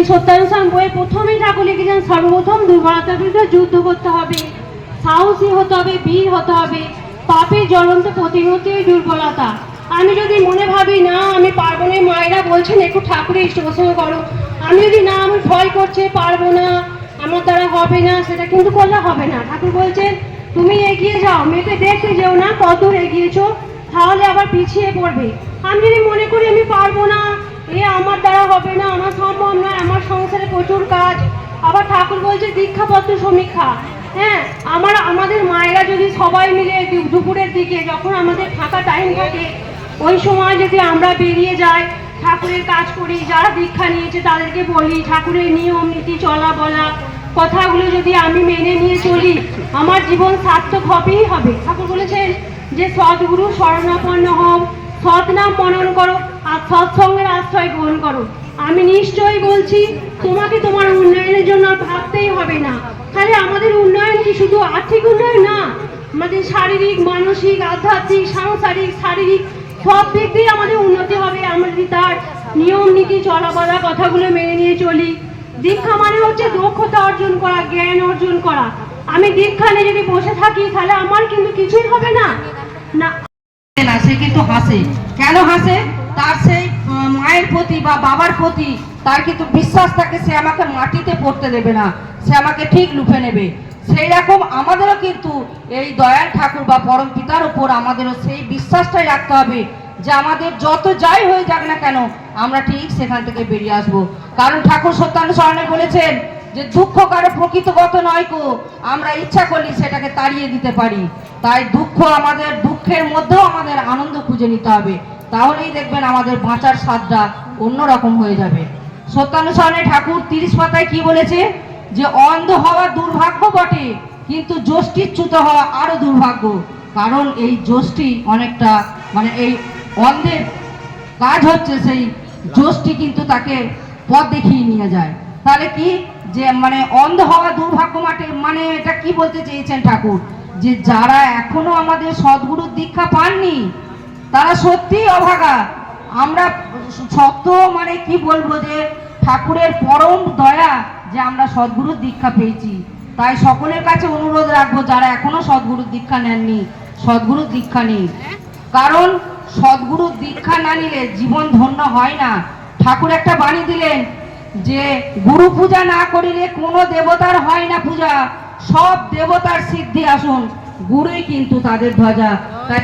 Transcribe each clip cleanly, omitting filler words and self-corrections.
সত্যানুষ্ঠান বইয়ে প্রথমেই ঠাকুর লিখেছেন সর্বপ্রথম দুর্বলতার বিরুদ্ধে যুদ্ধ করতে হবে, সাহসী হতে হবে, বীর হতে হবে। পাপের জ্বলন্ত প্রতিহতে দুর্বলতা। আমি যদি মনে ভাবি না আমি পারবো না, মায়েরা বলছেন একটু ঠাকুরের ইষ্টপ্রসঙ্গ করো, আমি যদি না আমি ভয় করছে পারবো না, আমার দ্বারা হবে না, সেটা কিন্তু করলে হবে না। ঠাকুর বলছেন তুমি এগিয়ে যাও, মেপে দেখতে যেও না কত দূর এগিয়েছো, তাহলে আবার পিছিয়ে পড়বে। আমি যদি মনে করি আমি পারবো না, আমার দ্বারা হবে না, আমার সম্ভব নয়, আমার সংসারে প্রচুর কাজ, আবার ঠাকুর বলছে দীক্ষাপত্র সমীক্ষা। হ্যাঁ, আমাদের মায়েরা যদি সবাই মিলে দুপুরের দিকে যখন আমাদের ফাঁকা টাইম থাকে ওই সময় যদি আমরা বেরিয়ে যাই, ঠাকুরের কাজ করি, যারা দীক্ষা নিয়েছে তাদেরকে বলি, ঠাকুরের নিয়ম নীতি চলা বলা কথাগুলো যদি আমি মেনে নিয়ে চলি, আমার জীবন সার্থক হবেই হবে। ঠাকুর বলেছেন যে সদ্গুরু শরণাপন্ন হও, সৎ নাম মনন করো আর সৎসঙ্গের আশ্রয় গ্রহণ করো। আমি নিশ্চয়ই বলছি তোমাকে তোমার উন্নয়নের জন্য ভাবতেই হবে না। তাহলে আমাদের উন্নয়ন কি শুধু আর্থিক উন্নয়ন না, আমাদের শারীরিক, মানসিক, আধ্যাত্মিক, সাংসারিক, শারীরিক সব দিক দিয়ে আমাদের উন্নতি হবে। আমরা যদি তার নিয়ম নীতি চলাবলা কথাগুলো মেনে নিয়ে চলি। দীক্ষা মানে হচ্ছে দক্ষতা অর্জন করা, জ্ঞান অর্জন করা। আমি দীক্ষা নিয়ে যদি বসে থাকি তাহলে আমার কিন্তু কিছুই হবে না। না, সে কিন্তু হাসে। কেন হাসে? তার সেই মায়ের প্রতি বা বাবার প্রতি তার কিন্তু বিশ্বাস থাকে, সে আমাকে মাটিতে পড়তে দেবে না, সে আমাকে ঠিক লুফে নেবে। সেই রকম আমাদেরও কিন্তু এই দয়াল ঠাকুর বা পরম পিতার উপর আমাদেরও সেই বিশ্বাসটাই রাখতে হবে যে আমাদের যত যাই হয়ে যাক না কেন আমরা ঠিক সেখান থেকে বেরিয়ে আসবো। কারণ ঠাকুর সত্যানুসরণে বলেছেন যে দুঃখ কারো প্রকৃতগত নয় কো, আমরা ইচ্ছা করলে সেটাকে তাড়িয়ে দিতে পারি। তাই দুঃখের মধ্যেও আমাদের আনন্দ খুঁজে নিতে হবে, তাহলেই দেখবেন আমাদের বাঁচার স্বাদটা অন্যরকম হয়ে যাবে। সত্যানুসরণে ঠাকুর 30 পাতায় কি বলেছে? যে অন্ধ হওয়া দুর্ভাগ্য বটে, কিন্তু যষ্টিচ্যুত হওয়া আরো দুর্ভাগ্য। কারণ এই যষ্টি অনেকটা এই অন্ধের কাজ হচ্ছে সেই যষ্টি কিন্তু তাকে পথ দেখিয়ে নিয়ে যায়। তাহলে কি যে অন্ধ হওয়া দুর্ভাগ্য এটা কি বলতে চেয়েছেন ঠাকুর? যে যারা এখনো আমাদের সদ্গুরুর দীক্ষা পাননি তারা সত্যি অভাগা। আমরা সত্য কি বলবো, যে ঠাকুরের পরম দয়া যে আমরা সদ্গুরুর দীক্ষা পেয়েছি। তাই সকলের কাছে অনুরোধ রাখবো যারা এখনো সদ্গুরুর দীক্ষা নেননি, সদ্গুরুর দীক্ষা নিন। কারণ সদ্গুরুর দীক্ষা না নিলে জীবন ধন্য হয় না। ঠাকুর একটা বাণী দিলেন যে গুরু পূজা না করিলে কোনো দেবতার হয় না পূজা, সব দেবতার সিদ্ধি আসুন, গুরুই কিন্তু তাদের ধ্বজা। তাই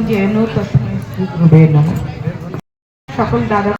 যেন তস্মৈ শ্রী গুরুবে নমঃ। সকল দাদা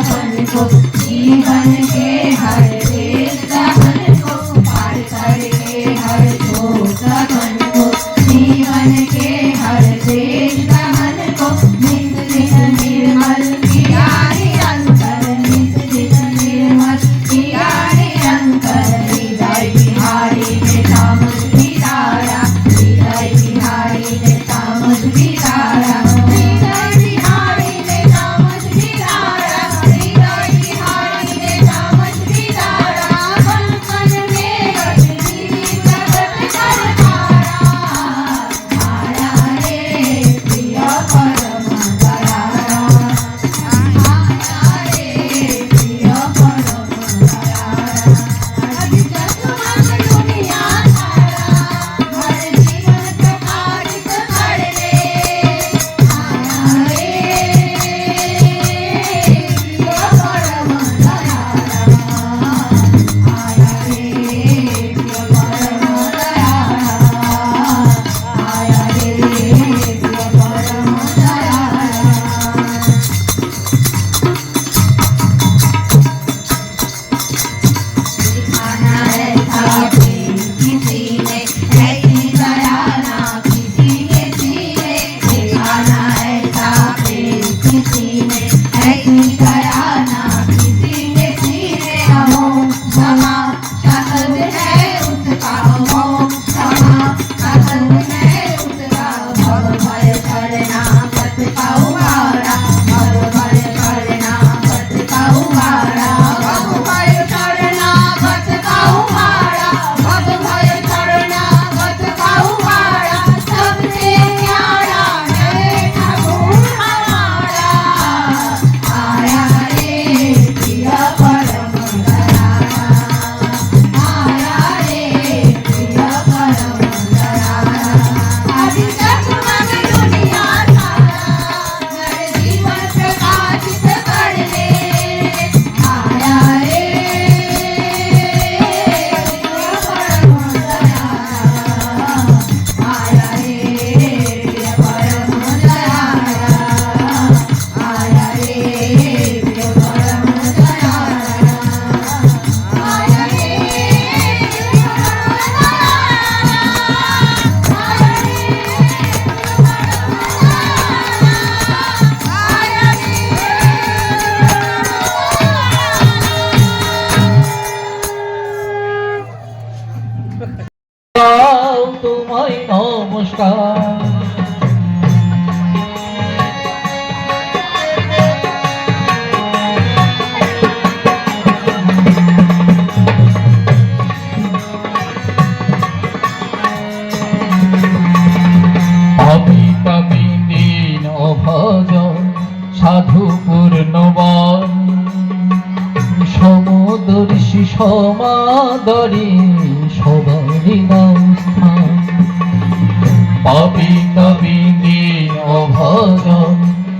दामन को, जीवन के हर देश दामन को, पार करके हर छोट दामन को, जीवन के हर देश दामन को, नित दिन निर्मल किया निरंतर, नित दिन निर्मल किया निरंतर, हृदय बिहारी ने तामस बिदाया, हृदय बिहारी ने तामस बिदाया, हृदय बिहारी ने तामस बिदाया, हृदय बिहारी ने तामस बिदाया, मन मन में रट दीदी प्रगट कर तारा, आया रे प्रिय परम दयारा, आया रे प्रिय परम दयारा, अभी जगमग दुनिया सारा, हर जीवन प्रकाशित कर ले, आया रे प्रिय परम दयारा, आया रे प्रिय परम दयारा, आया रे प्रिय परम दयारा। दिखाना ऐसा प्रेम किसी ने, ऐसी दया ना किसी के सीने, दिखाना ऐसा प्रेम किसी ने, ऐसी दया ना किसी के सीने, अमोघ क्षमा शब्द है उसका, अमोघ क्षमा शब्द है उसका, भव भय करना पथ का उबारा, भव भय करना पथ का उबारा, भव भय करना पथ का उबारा, भव भय करना पथ का उबारा, सबसे प्यारा है ठाकुर हमारा, आया रे प्रिय परम दयारा, आया रे प्रिय परम दयारा, अभी जगमग दुनिया सारा, हर जीवन प्रकाशित कर ले, आया रे प्रिय परम दयारा, आया रे प्रिय परम दयारा, आया रे प्रिय परम दयारा, आया रे দাও তোমায় নমস্কার। পাপী পাপী দীন অভজন সাধু পূর্ণবান, সমদর্শী সমাদরে সবারই দাও স্থান। পাপী তাপী দীন অভজন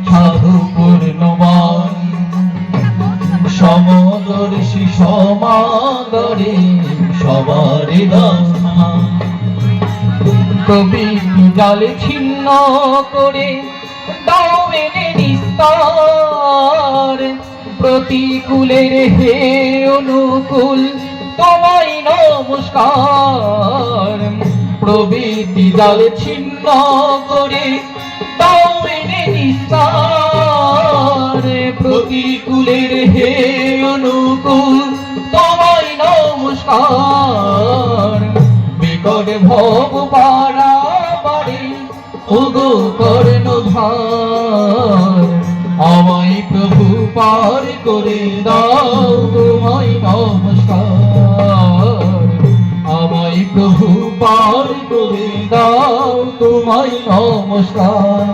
সাধু পূর্ণবান, সমদর্শী সমাদরে সবারই দাও স্থান। প্রবৃত্তি জালে ছিন্ন করে দাও মেনে নিস্তার, প্রতিকূলের হে অনুকূল তোমায় নমস্কার। প্রবৃত্তি জালে ছিন্ন করে দাও মেনে নিস্তার, প্রতিকূলের হে অনুকূল তোমায় নমস্কার। বিকট ভব পারাবারে ওগো কর্ণধার, আমায় প্রভু পার করে দাও তোমায় নমস্কার। আমায় প্রভু পার করে দাও তোমায় নমস্কার।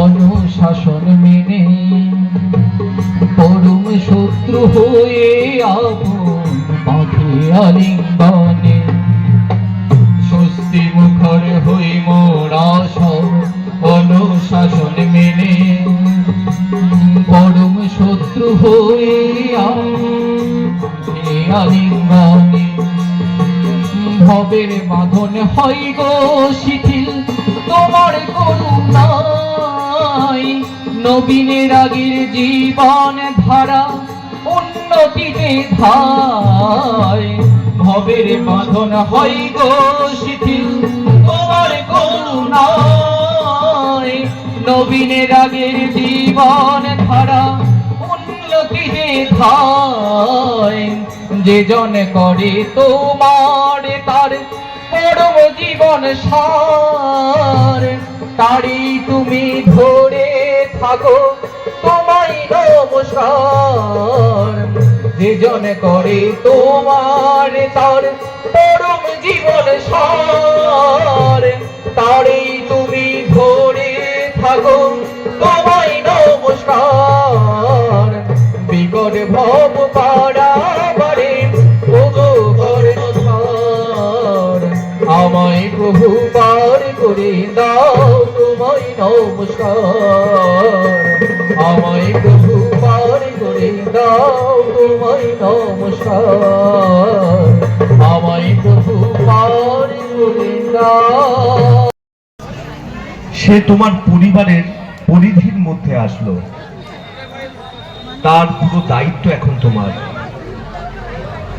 অনুশাসন মেনে পরম শত্রু হয়ে আপন পাখি আলিঙ্গনে, স্বস্তি মুখর হই মোরা সব অনুশাসন শাসন মেনে পরম শত্রু হয়ে আলিঙ্গনে ভবের বাঁধন হয় গো শিথিল তোমার করুণায়। নবীনের আগের জীবন ধারা উন্নতিতে ধায় ভবের বাঁধন হয় গো শিথিল তোমার করুণায়। নবীনের আগের জীবন ধারা উন্নতিতে ধায় যে জন করে তোমার তার পরম জীবন সার। তারই তুমি ধরে থাকো তোমায় নমস্কার। যে জন করে তোমার তার পরম জীবন সার। তারই তুমি ধরে থাকো তোমায় নমস্কার। বিকট ভব পারাবারে ওগো কর্ণধার। আমায় প্রভু পার করে দাও তোমায় নমস্কার। আমায় প্রভু পার করে দাও তোমায় নমস্কার। আমায় প্রভু পার করে দাও। সে তোমার পরিবারের পরিধির মধ্যে আসলো, তার পুরো দায়িত্ব এখন তোমার।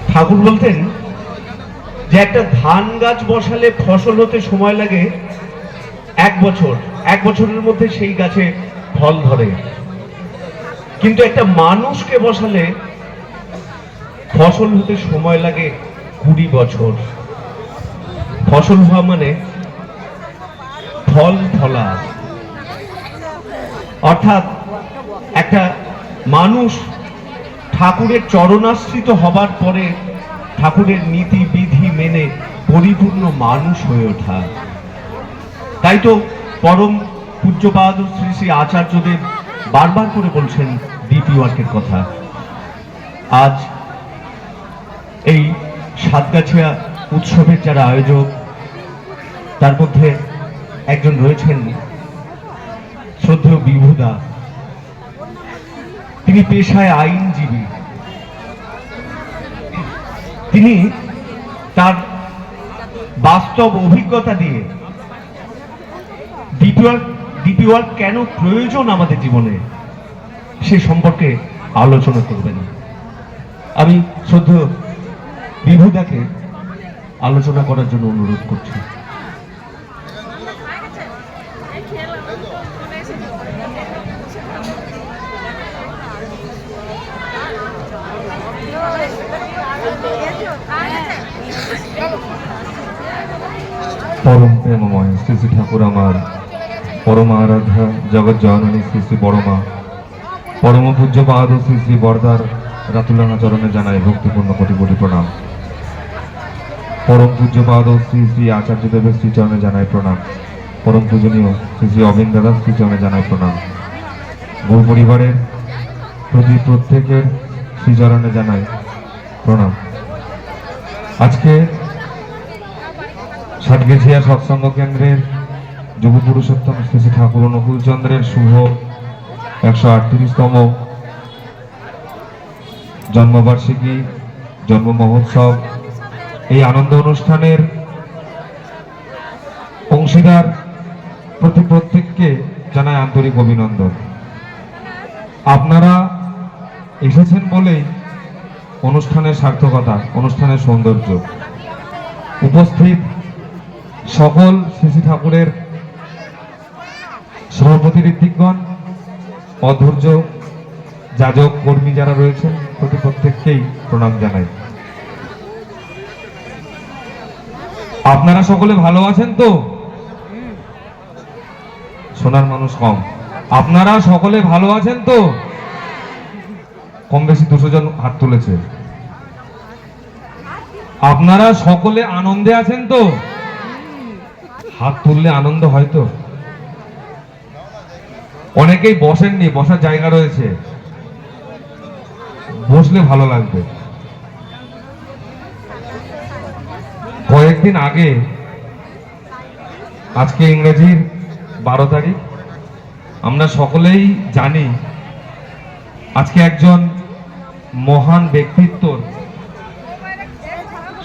ঠাকুর বলতেন যে একটা ধান গাছ বসালে ফসল হতে সময় লাগে 1 বছর, 1 বছরের মধ্যে সেই গাছে ফল ধরে। কিন্তু একটা মানুষকে বসালে ফসল হতে সময় লাগে 20 বছর। ফসল হওয়া মানে ফল ফলা, অর্থাৎ একটা মানুষ ঠাকুরের চরণাশ্রিত হবার পরে ঠাকুরের নীতি বিধি মেনে পরিপূর্ণ মানুষ হয়ে ওঠা। তাই তো পরম পূজ্যপাদ শ্রী শ্রী আচার্যদেব বারবার করে বলছেন ডিপি ওয়ার্কের কথা। আজ এই সাতগাছিয়া উৎসবের যারা আয়োজক, তার মধ্যে একজন রয়েছেন শ্রদ্ধেয় বিভুদা। তিনি পেশায় আইনজীবী। তিনি তার বাস্তব অভিজ্ঞতা দিয়ে ডিপি ওয়ার্ক কেন প্রয়োজন আমাদের জীবনে সে সম্পর্কে আলোচনা করবেন। আমি শ্রদ্ধেয় বিভুদাকে আলোচনা করার জন্য অনুরোধ করছি। পরম প্রেমময় শ্রী শ্রী ঠাকুর আমার পরম আরাধ্যা জগৎ জননী শ্রী শ্রী বড়মা পরম পূজ্যপাদ শ্রী শ্রী বরদার রাতুলানা চরণে জানাই ভক্তিপূর্ণ কোটি কোটি প্রণাম। পরম পূজ্যপাদ শ্রী শ্রী আচার্যদেবের শ্রীচরণে জানাই প্রণাম। পরম পূজনীয় শ্রী শ্রী অবিন্দ দাদার শ্রীচরণে জানাই প্রণাম। গুরু পরিবারের প্রতি প্রত্যেকের শ্রীচরণে জানাই প্রণাম। আজকে সাতগেছিয়া সৎসঙ্গ কেন্দ্রের যুব পুরুষোত্তম শ্রী শ্রী ঠাকুর অনুকূল চন্দ্রের শুভ 138তম জন্মবার্ষিকী জন্ম মহোৎসব, এই আনন্দ অনুষ্ঠানের অংশীদার প্রতি প্রত্যেককে জানাই আন্তরিক অভিনন্দন। আপনারা এসেছেন বলেই অনুষ্ঠানের সার্থকতা, অনুষ্ঠানের সৌন্দর্য। উপস্থিত সকল শ্রী শ্রী ঠাকুরের সভাপতি ঋত্বিকগণ, অধৈর্য যাজক কর্মী যারা রয়েছেন প্রতি প্রত্যেককেই প্রণাম জানাই। আপনারা সকলে ভালো আছেন তো? শোনার মানুষ কম। আপনারা সকলে ভালো আছেন তো? কম বেশি 200 জন হাত তুলেছে। আপনারা সকলে আনন্দে আছেন তো? হাত তুললে আনন্দ হয় তো? অনেকেই বসেননি, বসার জায়গা রয়েছে, বসলে ভালো লাগবে। কয়েকদিন আগে, আজকে ইংরেজির 12 তারিখ, আমরা সকলেই জানি আজকে একজন মহান ব্যক্তিত্বর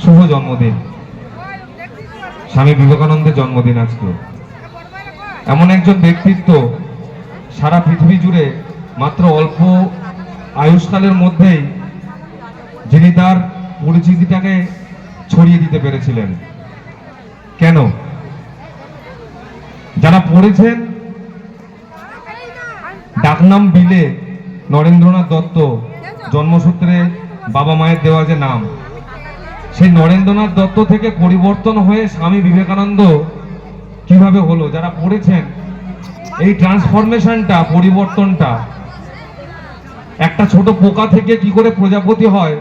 শুভ জন্মদিন, স্বামী বিবেকানন্দের জন্মদিন আজকে। এমন একজন ব্যক্তিত্ব সারা পৃথিবী জুড়ে মাত্র অল্প আয়ুষ্কালের মধ্যেই যিনি তার পরিচিতিটাকে ছড়িয়ে দিতে পেরেছিলেন। কেন? যারা পড়েছেন ডাকনাম বিলে নরেন্দ্রনাথ দত্ত, জন্মসূত্রে বাবা মায়ের দেওয়া যে নাম, সেই নরেন্দ্রনাথ দত্ত থেকে পরিবর্তন হয়ে স্বামী বিবেকানন্দ কিভাবে হলো, যারা পড়েছেন এই ট্রান্সফরমেশনটা, পরিবর্তনটা, একটা ছোট পোকা থেকে কি করে প্রজাপতি হয়,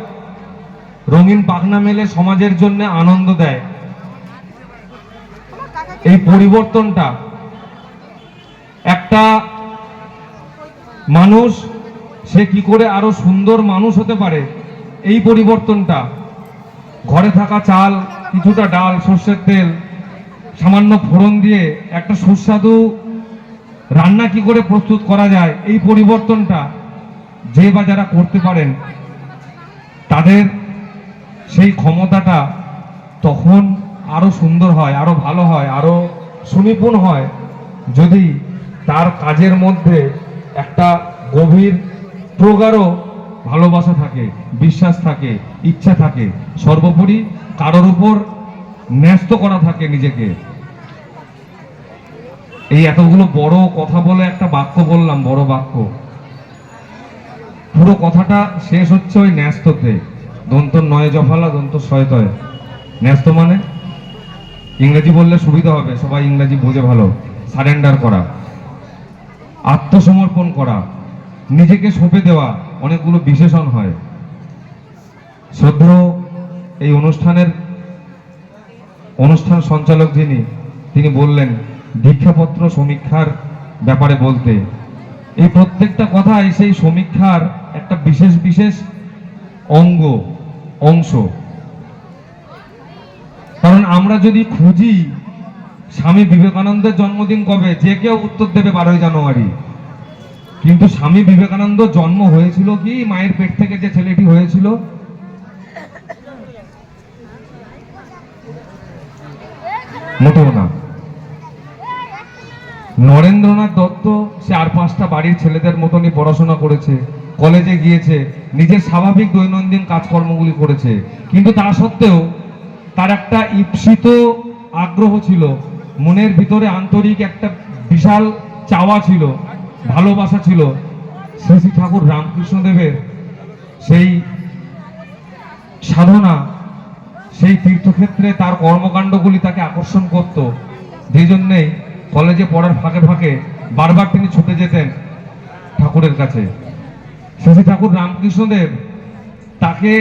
রঙিন পাখনা মেলে সমাজের জন্য আনন্দ দেয়, এই পরিবর্তনটা, একটা মানুষ সে কি করে আরো সুন্দর মানুষ হতে পারে, এই পরিবর্তনটা, ঘরে থাকা চাল, কিছুটা ডাল, সর্ষের তেল, সামান্য ফোড়ন দিয়ে একটা সুস্বাদু রান্না কি করে প্রস্তুত করা যায়, এই পরিবর্তনটা যে বা যারা করতে পারেন তাদের সেই ক্ষমতাটা তখন আরো সুন্দর হয়, আরো ভালো হয়, আরো সুনিপুণ হয় যদি তার কাজের মধ্যে একটা গভীর প্রগাঢ় ভালোবাসা থাকে, বিশ্বাস থাকে, ইচ্ছা থাকে, সর্বোপরি কারোর উপর ন্যস্ত করা থাকে নিজেকে। এই এতগুলো বড় কথা বলে একটা বাক্য বললাম, বড় বাক্য, পুরো কথাটা শেষ হচ্ছে ওই ন্যস্ততে, দন্ত নয় জফালা দন্ত শয়তয়। ন্যস্ত মানে ইংরেজি বললে সুবিধা হবে, সবাই ইংরেজি বোঝে ভালো। সারেন্ডার করা, আত্মসমর্পণ করা, নিজেকে সঁপে দেওয়া, অনেকগুলো বিশেষণ হয়। শ্রদ্ধেয় এই অনুষ্ঠান সঞ্চালক যিনি, তিনি বললেন দীক্ষাপত্র সমীক্ষার ব্যাপারে বলতে। এই প্রত্যেকটা কথাই সেই সমীক্ষার একটা বিশেষ বিশেষ অংশ। কারণ আমরা যদি খুঁজি স্বামী বিবেকানন্দের জন্মদিন কবে, যে কেউ উত্তর দেবে 12ই জানুয়ারি। কিন্তু স্বামী বিবেকানন্দ জন্ম হয়েছিল কি মায়ের পেট থেকে যে ছেলেটি হয়েছিল? মোটেও না। নরেন্দ্রনাথ দত্ত সে আর 5টা বাড়ির ছেলেদের মতনই পড়াশোনা করেছে, কলেজে গিয়েছে, নিজের স্বাভাবিক দৈনন্দিন কাজকর্মগুলি করেছে, কিন্তু তা সত্ত্বেও তার একটা ঈপ্সিত আগ্রহ ছিল, মনের ভিতরে আন্তরিক একটা বিশাল চাওয়া ছিল, ভালোবাসা ছিল। শ্রী শ্রী ঠাকুর রামকৃষ্ণদেবের সেই সাধনা, সেই তীর্থক্ষেত্রে তার কর্মকাণ্ডগুলি তাকে আকর্ষণ করত। সেই জন্যেই কলেজে পড়ার ফাঁকে ফাঁকে বারবার তিনি ছুটে যেতেন ঠাকুরের কাছে। শ্রী শ্রী ঠাকুর রামকৃষ্ণদেব তাকে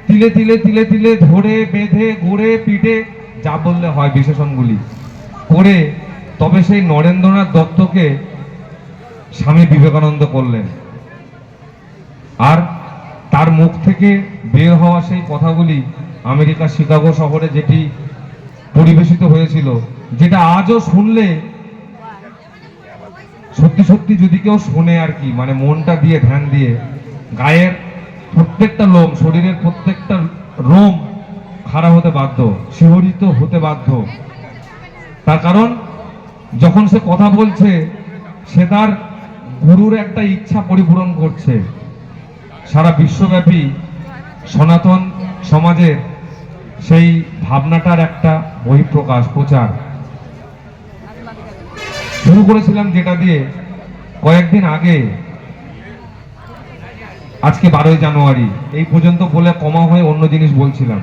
তিলে তিলে তিলে তিলে ধরে, বেঁধে, গড়ে, পিটে, যা বললে হয় বিশেষণগুলি করে তবে সেই নরেন্দ্রনাথ দত্তকে স্বামী বিবেকানন্দ করলেন। আর তার মুখ থেকে বের হওয়া সেই কথাগুলি আমেরিকার শিকাগো শহরে যেটি পরিবেশিত হয়েছিল, যেটা আজও শুনলে সত্যি সত্যি যদি কেউ শোনে আর কি, মানে মনটা দিয়ে, ধ্যান দিয়ে, গায়ের প্রত্যেকটা লোম, শরীরের প্রত্যেকটা রোম খাড়া হতে বাধ্য, শিহরিত হতে বাধ্য। তার কারণ যখন সে কথা বলছে সে তার গুরুর একটা ইচ্ছা পরিপূরণ করছে। সারা বিশ্বব্যাপী সনাতন সমাজের সেই ভাবনাটার একটা বহিঃপ্রকাশ, প্রচার শুরু করেছিলাম, যেটা দিয়ে কয়েকদিন আগে, আজকে 12ই জানুয়ারি এই পর্যন্ত বলে কমা হয়ে অন্য জিনিস বলছিলাম।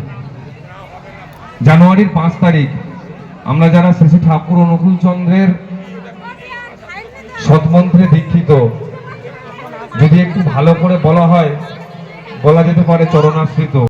জানুয়ারির 5 তারিখ আমরা যারা শ্রী শ্রী ঠাকুর অনুকূল চন্দ্রের সৎমন্ত্রে দীক্ষিত, যদি একটু ভালো করে বলা হয়, বলা যেতে পারে চরণাশ্রিত।